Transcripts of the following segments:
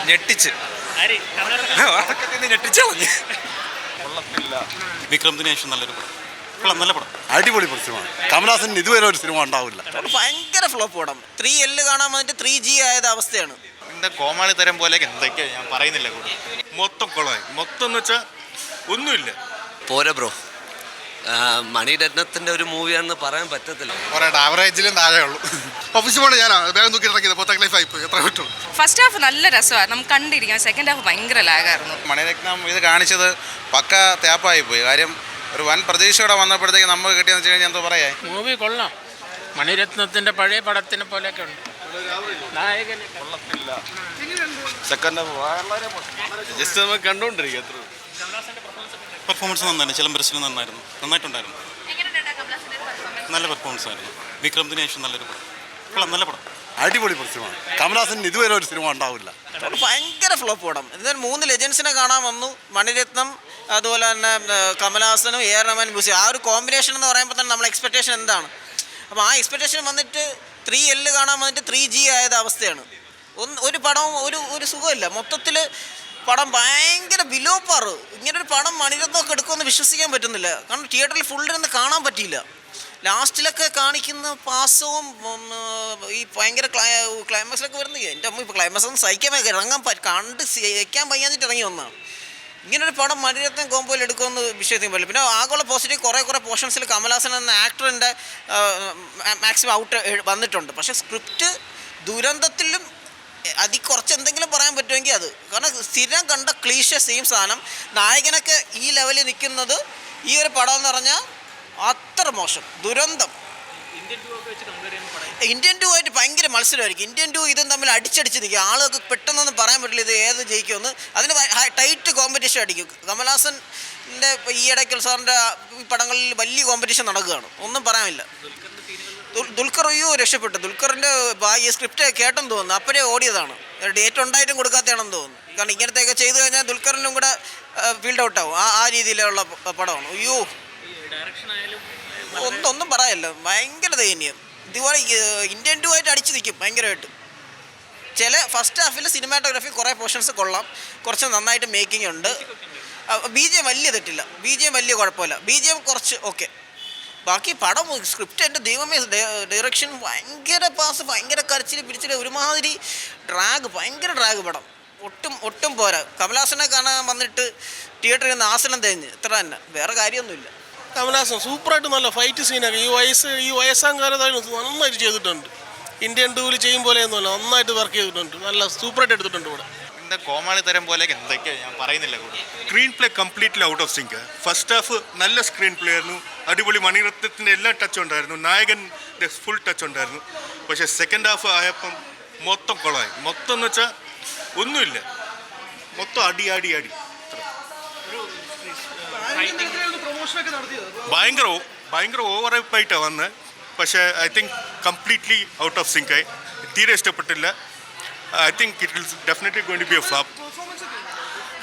ഞെട്ടിച്ച് ഞെട്ടിച്ച് കൊള്ളത്തില്ല. വിക്രം ദിനേശ് നല്ലൊരു പടം. കൊള്ളാം, നല്ല പടം. അടിപൊളി പ്രശ്നമാണ്. കമലഹാസൻ ഇതുവരെ ഒരു സിനിമ ഉണ്ടാവില്ല. ഭയങ്കര ഫ്ലോപ്പ് പടം. 3L കാണാൻ വന്നിട്ട് 3G ആയത് അവസ്ഥയാണ്. എന്താ കോമാളി തരം പോലെ എന്തൊക്കെയാ ഞാൻ പറയുന്നില്ല കൂടെ. മൊത്തം കൊളമായി. മൊത്തം എന്ന് വെച്ചാൽ ഒന്നുമില്ല. പോരാ ബ്രോ, മണിരത്നത്തിൻ്റെ ഒരു മൂവിയാണെന്ന് പറയാൻ പറ്റത്തില്ല. ആവറേജിലും താഴെ ഉള്ളൂ. ഓഫീസിൽ ഞാൻ വേഗം നോക്കി ഇറങ്ങിയത് പൊത്തක් ലൈഫ് ആയിപ്പോയി. എത്ര കിട്ടും? ഫസ്റ്റ് ഹാഫ് നല്ല രസമാണ്, നമുക്ക് കണ്ടിരിക്കാം. സെക്കൻഡ് ഹാഫ് ഭയങ്കര ലാഗായിരുന്നു. മണിരത്നം ഇത് കാണിച്ചത് പക്ക തേപ്പായി പോയി. കാര്യം ഒരു വൻ പ്രതീക്ഷയോടെ വന്നപ്പോഴത്തേക്ക് നമുക്ക് കിട്ടിയെന്ന് വെച്ച് കഴിഞ്ഞാൽ എന്തോ പറയാ. മൂവി കൊള്ളാം. മണിരത്നത്തിന്റെ പഴയ പടത്തിനെ പോലെയൊക്കെ ഉണ്ട്. നായകന് കൊള്ളത്തില്ല. സെക്കൻഡ് ജസ്റ്റ് നമുക്ക് കണ്ടോണ്ടിരിക്കുക. പെർഫോമൻസ് നന്നായിരുന്നു. ചിലമ്പരശ്ശിന് നന്നായിട്ടുണ്ടായിരുന്നു. നല്ല പെർഫോമൻസ് ആയിരുന്നു. വിക്രം ദിനേശ് നല്ലൊരു പടം. കൊള്ളാം, നല്ല പടം. അടിപൊളി പ്രശ്നമാണ്. കമലഹാസൻ ഇതുവരെ ഒരു സിനിമ ഉണ്ടാവില്ല. ഭയങ്കര ഫ്ലോപ്പ് പടം. എന്നാൽ 3 ലെജൻസിനെ കാണാൻ വന്നു. മണിരത്നം, അതുപോലെ തന്നെ കമലഹാസനും AR റഹ്മാൻ മ്യൂസിക്. ആ ഒരു കോമ്പിനേഷൻ എന്ന് പറയുമ്പോൾ തന്നെ നമ്മൾ എക്സ്പെക്ടേഷൻ എന്താണ്? അപ്പോൾ ആ എക്സ്പെക്ടേഷൻ വന്നിട്ട് 3L കാണാൻ വന്നിട്ട് 3G ആയത് അവസ്ഥയാണ്. ഒരു പടവും ഒരു സുഖമില്ല. മൊത്തത്തിൽ പടം ഭയങ്കര ബിലോ പാർ. ഇങ്ങനൊരു പടം മണിരത്നമൊക്കെ എടുക്കുമെന്ന് വിശ്വസിക്കാൻ പറ്റുന്നില്ല. കാരണം തിയേറ്ററിൽ ഫുള്ളിരുന്ന് കാണാൻ പറ്റിയില്ല. ലാസ്റ്റിലൊക്കെ കാണിക്കുന്ന പാസവും ഈ ഭയങ്കര ക്ലൈമാക്സിലൊക്കെ വരുന്നത് എൻ്റെ അമ്മ ഇപ്പോൾ ക്ലൈമാക്സ് ഒന്നും സഹിക്കാൻ കണ്ട് സഹിക്കാൻ വയ്യാഞ്ഞിട്ട് ഇറങ്ങി വന്നതാണ്. ഇങ്ങനൊരു പടം മണിരത്നം കോമ്പോയിൽ എടുക്കുമെന്ന് വിശ്വസിക്കാൻ പറ്റില്ല. പിന്നെ ആഗോള പോസിറ്റീവ് കുറേ പോർഷൻസിൽ കമലഹാസൻ എന്ന ആക്ടറിൻ്റെ മാക്സിമം ഔട്ട് വന്നിട്ടുണ്ട്. പക്ഷേ സ്ക്രിപ്റ്റ് ദുരന്തത്തിലും കുറച്ച് എന്തെങ്കിലും പറയാൻ പറ്റുമെങ്കിൽ അത്. കാരണം സ്ഥിരം കണ്ട ക്ലീഷ സെയിം സാധനം. നായകനൊക്കെ ഈ ലെവലിൽ നിൽക്കുന്നത് ഈ ഒരു പടം എന്ന് പറഞ്ഞാൽ അത്ര മോശം. ദുരന്തം. ഇന്ത്യൻ 2 ആയിട്ട് ഭയങ്കര മത്സരമായിരിക്കും. ഇന്ത്യൻ 2 ഇതും തമ്മിൽ അടിച്ചടിച്ച് നിൽക്കും. ആളുകൾക്ക് പെട്ടെന്നൊന്നും പറയാൻ പറ്റില്ല ഇത് ഏത് ജയിക്കുമെന്ന്. അതിന് ടൈറ്റ് കോമ്പറ്റീഷൻ അടിക്കും. കമലഹാസൻ്റെ ഈ ഇടയ്ക്കൽ സാറിൻ്റെ ഈ പടങ്ങളിൽ വലിയ കോമ്പറ്റീഷൻ നടക്കുകയാണ്. ഒന്നും പറയാനില്ല. ദുൽഖർ രക്ഷപ്പെട്ടു. ദുൽഖറിൻ്റെ ഈ സ്ക്രിപ്റ്റ് കേട്ടെന്ന് തോന്നുന്നു. അപ്പോഴേ ഓടിയതാണ്. ഡേറ്റ് ഉണ്ടായിട്ടും കൊടുക്കാത്തതാണെന്ന് തോന്നുന്നു. കാരണം ഇങ്ങനത്തെയൊക്കെ ചെയ്തു കഴിഞ്ഞാൽ ദുൽഖറിനും കൂടെ ഫീൽഡ് ഔട്ടാവും. ആ രീതിയിലുള്ള പടമാണ്. ഒന്നും പറയാനില്ല. ഭയങ്കര ദയനീയം. ഇതുപോലെ ഇന്ത്യൻ 2 ആയിട്ട് അടിച്ചു നിൽക്കും ഭയങ്കരമായിട്ട്. ചില ഫസ്റ്റ് ഹാഫിൽ സിനിമാറ്റോഗ്രാഫി കുറേ പോർഷൻസ് കൊള്ളാം. കുറച്ച് നന്നായിട്ട് മേക്കിംഗ് ഉണ്ട്. BGM വലിയ തെറ്റില്ല. BGM വലിയ കുഴപ്പമില്ല. BGM കുറച്ച് ഓക്കെ. ബാക്കി പടം സ്ക്രിപ്റ്റ് എൻ്റെ ദൈവമേ, ഡയറക്ഷൻ ഭയങ്കര പാസ്, ഭയങ്കര കരച്ചിൽ പിടിച്ചിട്ട് ഒരുമാതിരി ഭയങ്കര ഡ്രാഗ് പടം. ഒട്ടും പോരാ. കമലഹാസനെ കാണാൻ വന്നിട്ട് തിയേറ്ററിൽ നിന്ന് ആസനം തേഞ്ഞ് ഇത്ര തന്നെ, വേറെ കാര്യമൊന്നുമില്ല. കമലഹാസൻ സൂപ്പറായിട്ട് നല്ല ഫൈറ്റ് സീനൊക്കെ ഈ വയസ്സാം കാലത്തായിട്ട് നന്നായിട്ട് ചെയ്തിട്ടുണ്ട്. ഇന്ത്യൻ 2 ചെയ്യും പോലെയൊന്നുമല്ല, നന്നായിട്ട് വർക്ക് ചെയ്തിട്ടുണ്ട്. നല്ല സൂപ്പറായിട്ട് എടുത്തിട്ടുണ്ട് ഇവിടെ. എന്താ കോമാളി തരം പോലെ എന്തൊക്കെയാ ഞാൻ പറയുന്നില്ല കൂടെ. Screen play completely out of sync. First half നല്ല സ്ക്രീൻ പ്ലേ ആയിരുന്നു. അടിപൊളി മണിരത്നത്തിൻ്റെ എല്ലാ ടച്ച് ഉണ്ടായിരുന്നു. നായകൻ്റെ ഫുൾ ടച്ച് ഉണ്ടായിരുന്നു. പക്ഷേ സെക്കൻഡ് ഹാഫ് ആയപ്പം മൊത്തം കൊളമായി. മൊത്തം എന്ന് വെച്ചാൽ ഒന്നുമില്ല. മൊത്തം അടി. ഭയങ്കര ഓവർ ഹൈപ്പായിട്ടാണ് വന്നത്. പക്ഷേ I think completely out of sync ആയി. തീരെ ഇഷ്ടപ്പെട്ടില്ല. I think it will definitely going to be a flop.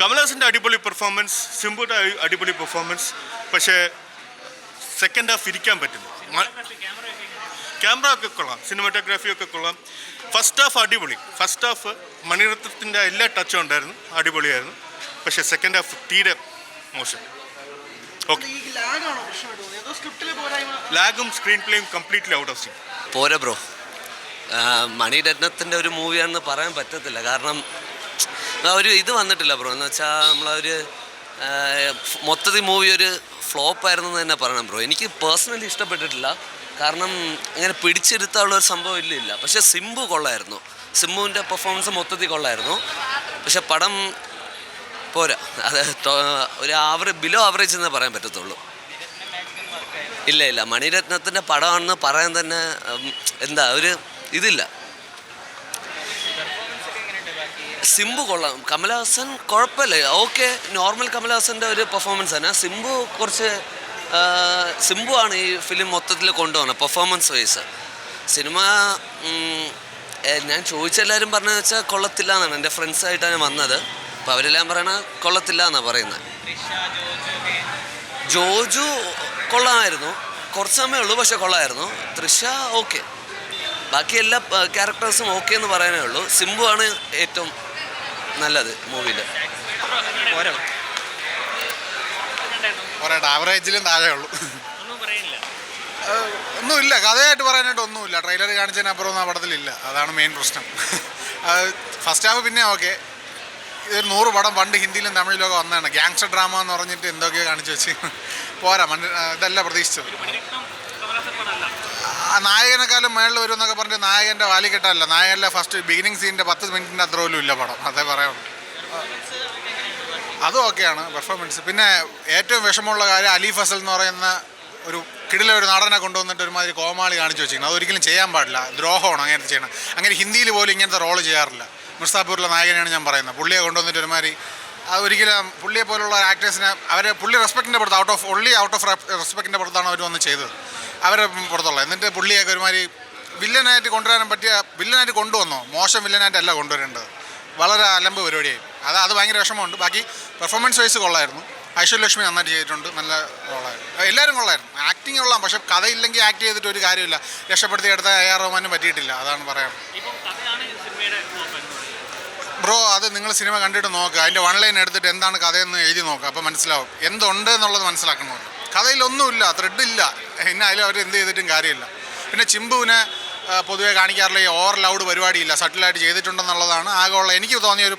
കമലഹാസൻ്റെ അടിപൊളി പെർഫോമൻസ്, സിംബുയുടെ അടിപൊളി പെർഫോമൻസ്. പക്ഷേ സെക്കൻഡ് ഹാഫ് ഇരിക്കാൻ പറ്റുന്നു. ക്യാമറ ഒക്കെ കൊള്ളാം, സിനിമാറ്റോഗ്രാഫി ഒക്കെ കൊള്ളാം. ഫസ്റ്റ് ഹാഫ് അടിപൊളി. ഫസ്റ്റ് ഹാഫ് മണിരത്നത്തിൻ്റെ എല്ലാ ടച്ചും ഉണ്ടായിരുന്നു, അടിപൊളിയായിരുന്നു. പക്ഷേ സെക്കൻഡ് ഹാഫ് തീരെ മോശം. ഓക്കെ, ലാഗും സ്ക്രീൻ പ്ലേയും കംപ്ലീറ്റ്ലി ഔട്ട് ഓഫ് സീൻ. പോരാ ബ്രോ, മണിരത്നത്തിൻ്റെ ഒരു മൂവിയാണെന്ന് പറയാൻ പറ്റത്തില്ല. കാരണം ഒരു ഇത് വന്നിട്ടില്ല ബ്രോ. എന്ന് വെച്ചാൽ നമ്മളൊരു മൊത്തത്തിൽ മൂവി ഒരു ഫ്ലോപ്പായിരുന്നു എന്ന് തന്നെ പറയണം ബ്രോ. എനിക്ക് പേഴ്സണലി ഇഷ്ടപ്പെട്ടിട്ടില്ല. കാരണം അങ്ങനെ പിടിച്ചെടുത്താനുള്ളൊരു സംഭവം ഇല്ല. പക്ഷേ സിംബു കൊള്ളായിരുന്നു. സിംബുവിൻ്റെ പെർഫോമൻസ് മൊത്തത്തിൽ കൊള്ളായിരുന്നു. പക്ഷെ പടം പോരാ. അത് ഒരു ബിലോ ആവറേജ് എന്നേ പറയാൻ പറ്റത്തുള്ളൂ. ഇല്ല, മണിരത്നത്തിൻ്റെ പടമാണെന്ന് പറയാൻ തന്നെ എന്താ ഒരു ഇതില്ല. സിംബു കൊള്ളാം. കമലഹാസൻ കുഴപ്പമില്ല, ഓക്കെ, നോർമൽ കമലഹാസൻ്റെ ഒരു പെർഫോമൻസ് തന്നെ. സിംബു ആണ് ഈ ഫിലിം മൊത്തത്തിൽ കൊണ്ടുപോകുന്നത് പെർഫോമൻസ് വൈസ്. സിനിമ ഞാൻ ചോദിച്ചെല്ലാവരും പറഞ്ഞതെന്ന് വെച്ചാൽ കൊള്ളത്തില്ല എന്നാണ്. എൻ്റെ ഫ്രണ്ട്സായിട്ടാണ് ഞാൻ വന്നത്. അപ്പോൾ അവരെല്ലാം പറയണ കൊള്ളത്തില്ല എന്നാണ് പറയുന്നത്. ജോജു കൊള്ളാമായിരുന്നു, കുറച്ച് സമയമേ ഉള്ളൂ, പക്ഷെ കൊള്ളായിരുന്നു. തൃഷ ഓക്കെ, ബാക്കി എല്ലാ ക്യാരക്ടേഴ്സും ഓക്കെ എന്ന് പറയാനേ ഉള്ളൂ. സിംബു ആണ് ഏറ്റവും നല്ലത് മൂവിയിൽ. പറയട്ടെ, ആവറേജിലും താഴെ ഉള്ളൂ. ഒന്നുമില്ല, കഥയായിട്ട് പറയാനായിട്ട് ഒന്നുമില്ല. ട്രെയിലർ കാണിച്ചതിനപ്പുറം ഒന്നും ആ പടത്തിലില്ല. അതാണ് മെയിൻ പ്രശ്നം. ഫസ്റ്റ് ഹാഫ് പിന്നെ ഓക്കെ. ഇതൊരു 100 പടം പണ്ട് ഹിന്ദിയിലും തമിഴിലൊക്കെ വന്നതാണ്. ഗ്യാങ്സ്റ്റർ ഡ്രാമ എന്ന് പറഞ്ഞിട്ട് എന്തൊക്കെയോ കാണിച്ചു വെച്ച് പോരാ. ഇതല്ല പ്രതീക്ഷിച്ചത്. നായകനെക്കാളും മേളിൽ വരും എന്നൊക്കെ പറഞ്ഞിട്ട് നായകൻ്റെ വാലിക്കെട്ടല്ല. നായകൻ്റെ ഫസ്റ്റ് ബിഗിനിങ് സീനിൻ്റെ 10 മിനിറ്റിൻ്റെ അത്ര പോലും ഇല്ല പടം. അതേ പറയാനുള്ളൂ. അതും ഓക്കെയാണ് പെർഫോമൻസ്. പിന്നെ ഏറ്റവും വിഷമമുള്ള കാര്യം അലി ഫസൽ എന്ന് പറയുന്ന ഒരു കിടില ഒരു നടനെ കൊണ്ടുവന്നിട്ട് ഒരുമാതിരി കോമാളി കാണിച്ചു വെച്ചിരിക്കുന്നത്. അതൊരിക്കലും ചെയ്യാൻ പാടില്ല, ദ്രോഹമാണ് അങ്ങനത്തെ ചെയ്യണം. അങ്ങനെ ഹിന്ദിയിൽ പോലും ഇങ്ങനത്തെ റോള് ചെയ്യാറില്ല. മിർസാപൂരിലെ നായകനെയാണ് ഞാൻ പറയുന്നത്. പുള്ളിയെ കൊണ്ടുവന്നിട്ട് ഒരുമാതിരി ഒരിക്കലും പുള്ളിയെ പോലുള്ള ആക്ടേഴ്സിനെ പുള്ളി റെസ്പെക്റ്റിൻ്റെ പുറത്ത് ഔട്ട് ഓഫ് റെസ്പെക്റ്റിൻ്റെ പുറത്താണ് അവർ വന്ന് ചെയ്തത്, അവരെ പുറത്തുള്ള. എന്നിട്ട് പുള്ളിയൊക്കെ ഒരുമാതിരി വില്ലനായിട്ട് കൊണ്ടുവരാനും പറ്റിയ വില്ലനായിട്ട് കൊണ്ടുവന്നോ, മോശം വില്ലനായിട്ടല്ല കൊണ്ടുവരേണ്ടത്. വളരെ അലമ്പ് പരിപാടിയായി. അത് ഭയങ്കര വിഷമമുണ്ട്. ബാക്കി പെർഫോമൻസ് വൈസ് കൊള്ളായിരുന്നു. ഐശ്വര്യലക്ഷ്മി നന്നായിട്ട് ചെയ്തിട്ടുണ്ട്, നല്ല റോളായിരുന്നു. എല്ലാവരും കൊള്ളായിരുന്നു. ആക്ടിങ് കൊള്ളാം, പക്ഷെ കഥയില്ലെങ്കിൽ ആക്ട് ചെയ്തിട്ട് ഒരു കാര്യമില്ല. രക്ഷപ്പെടുത്തി എടുത്ത AR റഹ്മാനും പറ്റിയിട്ടില്ല. അതാണ് പറയാൻ. ബ്രോ, അത് നിങ്ങൾ സിനിമ കണ്ടിട്ട് നോക്കുക. അതിൻ്റെ 1 ലൈൻ എടുത്തിട്ട് എന്താണ് കഥയെന്ന് എഴുതി നോക്കുക. അപ്പോൾ മനസ്സിലാവും എന്തുണ്ട് എന്നുള്ളത് മനസ്സിലാക്കണമല്ലോ. കഥയിലൊന്നുമില്ല, ത്രെഡില്ല. പിന്നെ അതിൽ അവർ എന്ത് ചെയ്തിട്ടും കാര്യമില്ല. പിന്നെ ചിമ്പുവിനെ പൊതുവെ കാണിക്കാറില്ല. ഈ ഓവർ ലൗഡ് പരിപാടിയില്ല, സട്ടിലായിട്ട് ചെയ്തിട്ടുണ്ടെന്നുള്ളതാണ് ആകെയുള്ള എനിക്ക് തോന്നിയൊരു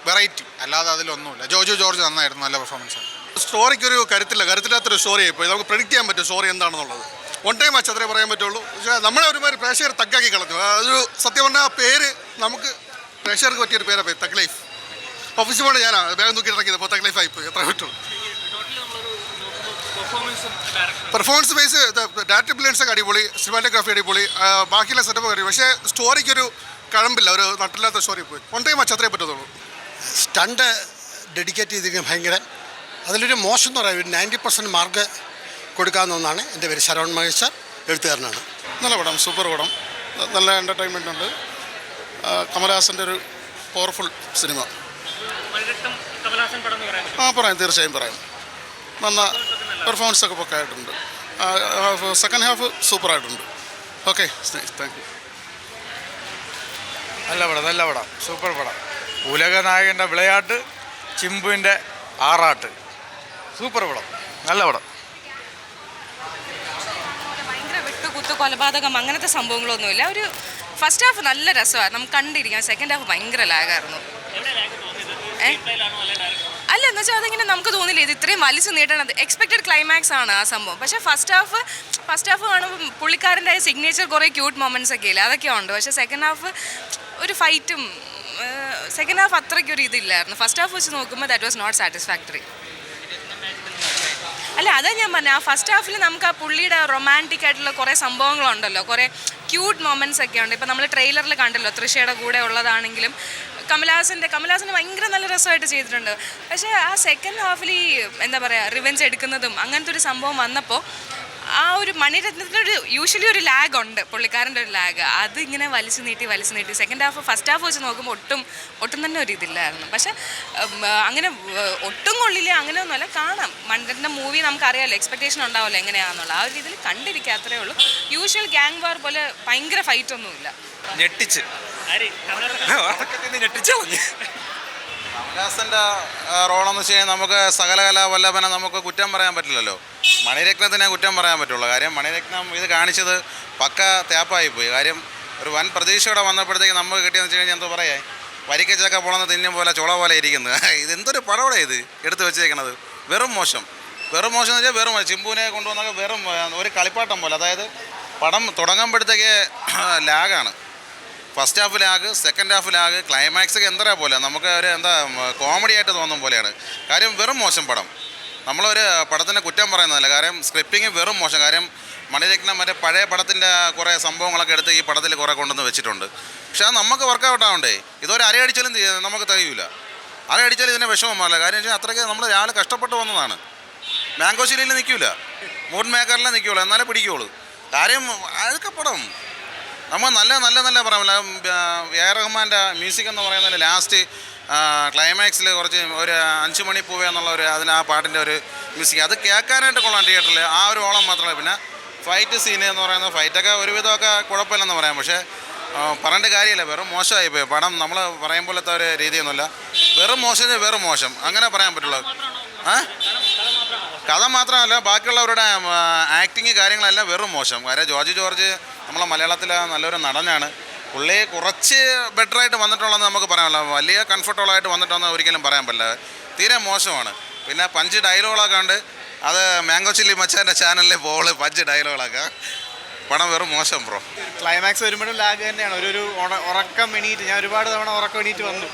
വെറൈറ്റി. അല്ലാതെ അതിലൊന്നുമില്ല. ജോജു ജോർജ് നന്നായിരുന്നു, നല്ല പെർഫോമൻസാണ്. സ്റ്റോറിക്കൊരു കരുത്തില്ലാത്തൊരു സ്റ്റോറി ആയിപ്പോയി. നമുക്ക് പ്രെഡിക്റ്റ് ചെയ്യാൻ പറ്റും സ്റ്റോറി എന്താണെന്നുള്ളത്. വൺ ടൈം വാച്ച് അത്രേ പറയാൻ പറ്റുള്ളൂ. പക്ഷേ നമ്മളെ ഒരുമാതിരി പ്രേക്ഷകർ തഗ്ഗാക്കി കളഞ്ഞു. അതൊരു സത്യം പറഞ്ഞാൽ ആ പേര് നമുക്ക് പ്രേക്ഷകർക്ക് പറ്റിയൊരു പേരാണ് തഗ് ലൈഫ്. ഓഫീസിൽ പോകണം ഞാനാണ് ബാഗ് നോക്കി ഇറങ്ങിയത്. അപ്പോൾ തഗ് ലൈഫ് ആയിപ്പോയി. എത്ര പറ്റും പെർഫോമൻസ് ബേസ്. ഡയറക്ടർ ബ്രില്യൻസൊക്കെ അടിപൊളി, സിനിമാറ്റോഗ്രാഫി അടിപൊളി, ബാക്കിയുള്ള സെറ്റപ്പ് അടിപൊളി. പക്ഷേ സ്റ്റോറിക്കൊരു കഴമ്പില്ല, ഒരു നട്ടില്ലാത്ത സ്റ്റോറി പോയി. വൺ ടൈം വാച്ച് അത്രേ പറ്റത്തുള്ളൂ. സ്റ്റണ്ട് ഡെഡിക്കേറ്റ് ചെയ്തിരിക്കുന്നത് ഭയങ്കര. അതിലൊരു മോശം എന്ന് പറയുന്നത് 90% മാർക്ക് കൊടുക്കാവുന്ന ഒന്നാണ്. എൻ്റെ പേര് ശരവൺ മഹേഷ്, എഴുത്തുകാരനാണ്. നല്ല പടം, സൂപ്പർ പടം, നല്ല എൻ്റർടൈൻമെൻ്റ് ഉണ്ട്. കമലഹാസൻ്റെ ഒരു പവർഫുൾ സിനിമ. പറയാം, തീർച്ചയായും പറയാം. നല്ല പെർഫോമൻസ് ഒക്കെ ഒക്കെ ആയിട്ടുണ്ട്. സെക്കൻഡ് ഹാഫ് സൂപ്പറായിട്ടുണ്ട്. Okay, thank you. നല്ല പടം, സൂപ്പർ പടം. ഉലകനായകൻ്റെ വിളയാട്ട്, ചിമ്പുവിൻ്റെ ആറാട്ട്, സൂപ്പർ പടം, നല്ല പടം. ഭയങ്കര വെട്ടുകുത്ത് കൊലപാതകം അങ്ങനത്തെ സംഭവങ്ങളൊന്നുമില്ല. ഒരു ഫസ്റ്റ് ഹാഫ് നല്ല രസമാണ്, നമുക്ക് കണ്ടിരിക്കാം. സെക്കൻഡ് ഹാഫ് ഭയങ്കര ലാഗായിരുന്നു. അല്ല, എന്ന് വെച്ചാൽ അതിങ്ങനെ നമുക്ക് തോന്നില്ല ഇത് ഇത്രയും വലിച്ചു നീട്ടണത്. എക്സ്പെക്റ്റഡ് ക്ലൈമാക്സ് ആണ് ആ സംഭവം. പക്ഷേ ഫസ്റ്റ് ഹാഫ് കാണുമ്പോൾ പുള്ളിക്കാരൻ്റെ സിഗ്നേച്ചർ കുറേ ക്യൂട്ട് മൊമെൻറ്റ്സ് ഒക്കെ ഇല്ല, അതൊക്കെ ഉണ്ട്. പക്ഷേ സെക്കൻഡ് ഹാഫ് ഒരു ഫൈറ്റും സെക്കൻഡ് ഹാഫ് അത്രയ്ക്കൊരു ഇതില്ലായിരുന്നു. ഫസ്റ്റ് ഹാഫ് വെച്ച് നോക്കുമ്പോൾ ദാറ്റ് വാസ് നോട്ട് സാറ്റിസ്ഫാക്ടറി. അല്ല, അതാ ഞാൻ പറഞ്ഞത്. ആ ഫസ്റ്റ് ഹാഫിൽ നമുക്ക് ആ പുള്ളിയുടെ റൊമാൻറ്റിക് ആയിട്ടുള്ള കുറേ സംഭവങ്ങളുണ്ടല്ലോ, കുറേ ക്യൂട്ട് മൊമെൻറ്റ്സ് ഒക്കെ ഉണ്ട്. ഇപ്പം നമ്മൾ ട്രെയിലറിൽ കണ്ടല്ലോ, തൃഷയുടെ കൂടെ ഉള്ളതാണെങ്കിലും കമലഹാസൻ്റെ ഭയങ്കര നല്ല രസമായിട്ട് ചെയ്തിട്ടുണ്ട്. പക്ഷേ ആ സെക്കൻഡ് ഹാഫിൽ ഈ എന്താ പറയുക റിവെഞ്ച് എടുക്കുന്നതും അങ്ങനത്തെ ഒരു സംഭവം വന്നപ്പോൾ ആ ഒരു മണിരത്നത്തിനൊരു യൂഷ്വലി ഒരു ലാഗ് ഉണ്ട്, പുള്ളിക്കാരൻ്റെ ഒരു ലാഗ്. അത് ഇങ്ങനെ വലിച്ചു നീട്ടി സെക്കൻഡ് ഹാഫ് ഫസ്റ്റ് ഹാഫ് വെച്ച് നോക്കുമ്പോൾ ഒട്ടും തന്നെ ഒരു ഇതില്ലായിരുന്നു. പക്ഷേ അങ്ങനെ ഒട്ടും കൊള്ളില്ല അങ്ങനെയൊന്നുമല്ല, കാണാം. മണിരത്നം മൂവി നമുക്കറിയാമല്ലോ, എക്സ്പെക്റ്റേഷൻ ഉണ്ടാവുമല്ലോ എങ്ങനെയാണെന്നുള്ള. ആ ഒരു രീതിയിൽ കണ്ടിരിക്കാത്രേ ഉള്ളൂ. യൂഷ്വൽ ഗ്യാങ് വാർ പോലെ ഭയങ്കര ഫൈറ്റൊന്നുമില്ല. ഞെട്ടിച്ച് കമലഹാസൻ്റെ റോളെന്ന് വെച്ച് കഴിഞ്ഞാൽ നമുക്ക് സകലകലാ വല്ലഭനെ നമുക്ക് കുറ്റം പറയാൻ പറ്റില്ലല്ലോ. മണിരത്നത്തിനെ കുറ്റം പറയാൻ പറ്റുള്ളൂ. കാര്യം മണിരത്നം ഇത് കാണിച്ചത് പക്ക തേപ്പായിപ്പോയി. കാര്യം ഒരു വൻ പ്രതീക്ഷയോടെ വന്നപ്പോഴത്തേക്ക് നമുക്ക് കിട്ടിയെന്ന് വെച്ച് കഴിഞ്ഞാൽ എന്തോ പറയാ, വരിക്കച്ചൊക്കെ പോണെന്ന് തിന്നും പോലെ ചുള പോലെ ഇരിക്കുന്നത്. ഇതെന്തൊരു പടമാണ് ഇത് എടുത്ത് വെച്ചേക്കണത്. വെറും മോശം എന്ന് വെച്ചാൽ വെറും ചിമ്പുവിനെ കൊണ്ടുവന്നൊക്കെ വെറും ഒരു കളിപ്പാട്ടം പോലെ. അതായത് പടം തുടങ്ങുമ്പോഴത്തേക്ക് ലാഗാണ്. First half lag, second half lag, ക്ലൈമാക്സൊക്കെ എന്തരാ പോലെ നമുക്ക് ഒരു കോമഡി ആയിട്ട് തോന്നും പോലെയാണ്. കാര്യം വെറും മോശം പടം. നമ്മളൊരു പടത്തിൻ്റെ കുറ്റം പറയുന്നതല്ല, കാര്യം സ്ക്രിപ്റ്റിങ് വെറും മോശം. കാര്യം മണിരത്നം മറ്റേ പഴയ പടത്തിൻ്റെ കുറേ സംഭവങ്ങളൊക്കെ എടുത്ത് ഈ പടത്തിൽ കുറേ കൊണ്ടുവന്ന് വെച്ചിട്ടുണ്ട്. പക്ഷെ അത് നമുക്ക് വർക്കൗട്ട് ആവണ്ടേ. ഇതൊരു അരയടിച്ചാലും നമുക്ക് തികയില്ല. അരയടിച്ചാലും ഇതിൻ്റെ വിഷമമല്ല. കാര്യം വെച്ചാൽ അത്രയ്ക്ക് നമ്മൾ രാവിലെ കഷ്ടപ്പെട്ട് വന്നതാണ്. മാംഗോ ശീലയിൽ നിൽക്കില്ല, മൂഡ് മേക്കറിലെ നിൽക്കുകയുള്ളൂ, എന്നാലേ പിടിക്കുകയുള്ളൂ. കാര്യം അതൊക്കെ പടം നമ്മൾ നല്ല പറയാമല്ലോ. AR റഹ്മാൻ്റെ മ്യൂസിക് എന്ന് പറയുന്നത് ലാസ്റ്റ് ക്ലൈമാക്സിൽ കുറച്ച് ഒരു 5 മണി പൂവേ എന്നുള്ള ആ പാട്ടിൻ്റെ ഒരു മ്യൂസിക് അത് കേൾക്കാനായിട്ട് കൊള്ളാം തിയേറ്ററിൽ. ആ ഒരു ഓളം മാത്രമല്ല. പിന്നെ ഫൈറ്റ് സീൻ എന്ന് പറയുന്നത് ഫൈറ്റൊക്കെ ഒരുവിധമൊക്കെ കുഴപ്പമില്ലെന്ന് പറയാം. പക്ഷേ പറഞ്ഞിട്ട് കാര്യമില്ല, വെറും മോശമായിപ്പോയി പടം. നമ്മൾ പറയും പോലത്തെ ഒരു രീതിയൊന്നുമില്ല, വെറും മോശം അങ്ങനെ പറയാൻ പറ്റുള്ളൂ. കഥ മാത്രമല്ല ബാക്കിയുള്ളവരുടെ ആക്ടിങ് കാര്യങ്ങളെല്ലാം വെറും മോശം. കാര്യം ജോർജ് നമ്മളെ മലയാളത്തിലെ നല്ലൊരു നടനാണ്. പുള്ളി കുറച്ച് ബെറ്ററായിട്ട് വന്നിട്ടുള്ളതെന്ന് നമുക്ക് പറയാമല്ലോ, വലിയ കംഫർട്ടബിളായിട്ട് വന്നിട്ടുണ്ടെന്ന് ഒരിക്കലും പറയാൻ പറ്റില്ല. തീരെ മോശമാണ്. പിന്നെ പഞ്ച് ഡയലോഗുകളൊക്കെ ഉണ്ട്, അത് മാംഗോ ചില്ലി മച്ചാൻ്റെ ചാനലിൽ പോള് പഞ്ച് ഡയലോഗുകളൊക്കെ. പടം വെറും മോശം ബ്രോ. ക്ലൈമാക്സ് വരുമ്പോഴും ലാഗ് തന്നെയാണ്. ഒരു ഉറക്കം എണീറ്റ്, ഞാൻ ഒരുപാട് തവണ ഉറക്കം എണീറ്റ് വന്നു.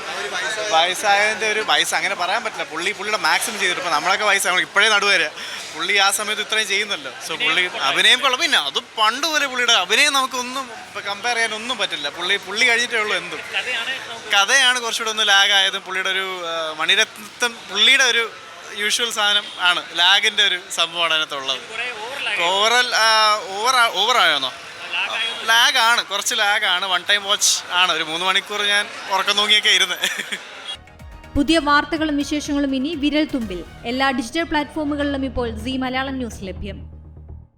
വയസ്സായതിൻ്റെ ഒരു വയസ്സ് അങ്ങനെ പറയാൻ പറ്റില്ല. പുള്ളിയുടെ മാക്സിമം ചെയ്തിട്ട് ഇപ്പോൾ നമ്മളൊക്കെ വയസ്സാണ്, ഇപ്പോഴേ നടുവരെ പുള്ളി ആ സമയത്ത് ഇത്രയും ചെയ്യുന്നല്ലോ. സോ പുള്ളി അഭിനയം കൊള്ളാം. പിന്നെ അത് പണ്ട് പോലെ പുള്ളിയുടെ അഭിനയം നമുക്കൊന്നും കമ്പയർ ചെയ്യാനൊന്നും പറ്റില്ല. പുള്ളി കഴിഞ്ഞിട്ടേ ഉള്ളൂ. എന്തും കഥയാണ് കുറച്ചുകൂടെ ഒന്ന് ലാഗായതും. പുള്ളിയുടെ ഒരു മണിരത്നം പുള്ളിയുടെ ഒരു യൂഷ്വൽ സാധനം ആണ്, ലാഗിൻ്റെ ഒരു സംഭവമാണ് അതിനകത്തുള്ളത്. ഓവറായോന്നോ? ലാഗാണ്, കുറച്ച് ലാഗാണ്. വൺ ടൈം വാച്ച് ആണ്. ഒരു 3 മണിക്കൂർ ഞാൻ ഉറക്കം തൂങ്ങിയൊക്കെ ഇരുന്ന്. പുതിയ വാർത്തകളും വിശേഷങ്ങളും ഇനി വിരൽ തുമ്പിൽ. എല്ലാ ഡിജിറ്റൽ പ്ലാറ്റ്ഫോമുകളിലും ഇപ്പോൾ സീ മലയാളം ന്യൂസ് ലഭ്യം.